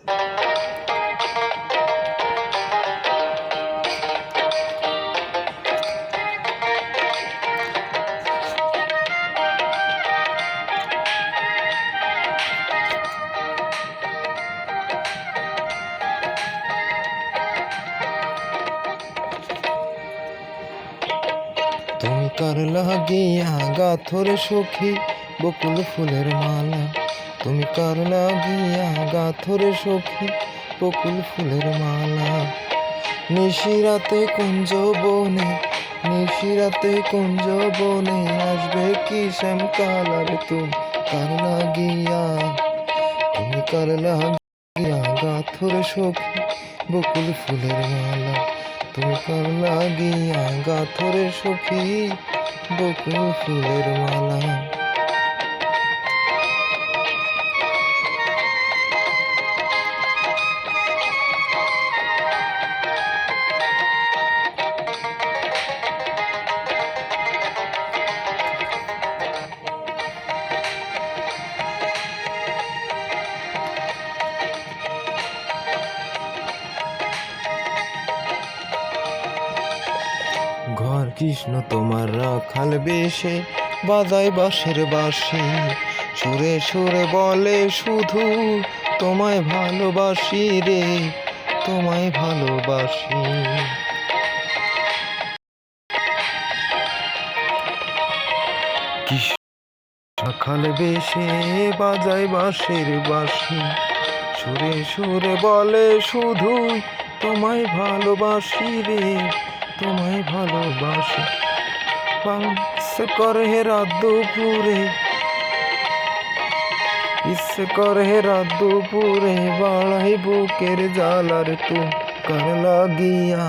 তুমি কার লাগিয়া গাথর সখী বকুল ফুলের মালা, তুমি কার লাগিয়া গাথর সখী বকুল ফুলের মালা। নিশিরাতে কুঞ্জ বনে, নিশিরাতে কুঞ্জ বনে আসবে কি শ্যাম কালার, তুমি কার লাগিয়া, তুমি কার লাগিয়া গাথর সখী বকুল ফুলের মালা, তুমি কার লাগিয়া গাথর সখী বকুল ফুলের মালা। ঘর কৃষ্ণ তোমার রাখাল বেশে বাজায় বাঁশের বাঁশি, সুরে সুরে বলে শুধু তোমায় ভালোবাসি রে, তোমায় ভালোবাসি। কৃষ্ণ রাখাল বেশে বাজায় বাঁশের বাঁশি, সুরে সুরে বলে শুধু তোমায় ভালোবাসি রে, তোমায় ভালোবাসি। ইচ্ছে করে রাত দুপুরে, ইচ্ছে করে রাত দুপুরে বাড়াই বুকের জ্বালার, তুমি কার লাগিয়া,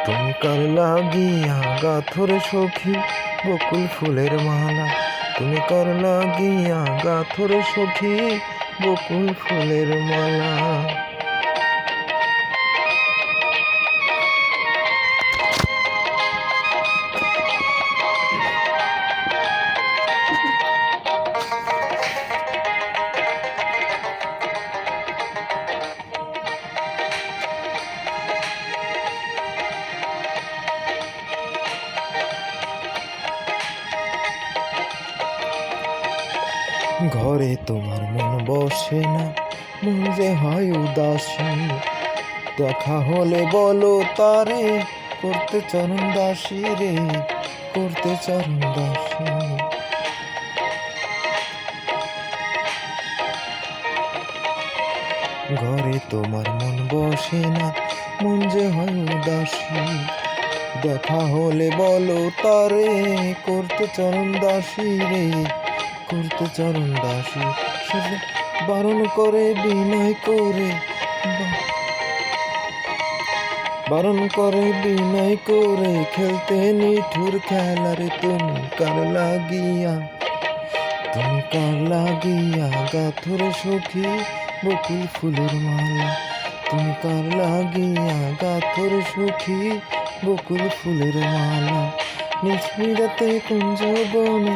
তুমি কার লাগিয়া গাথর সখী বকুল ফুলের মালা, তুমি কার লাগিয়া গাথর সখী বকুল ফুলের মালা। ঘরে তোমার মন বসে না, মন যে হয় উদাসী, দেখা হলে বলো তারে করতে চরণ দাসী রে, করতে চরণ দাসী। ঘরে তোমার মন বসে না, মন যে হয় উদাসী, দেখা হলে বলো তারে করতে চরণ দাসী রে, করতে চরণ দাসী। শুধু বারণ করে বিনয় করে, বারণ করে বিনয় করে খেলতে নিঠুর খেলারে, তুমি কার লাগিয়া, তুমি কার লাগিয়া গাথর সখী বকুল ফুলের মালা, তুমি কার লাগিয়া গাথর সখী বকুল ফুলের মালা। নিশিরাতে কুঞ্জ বনে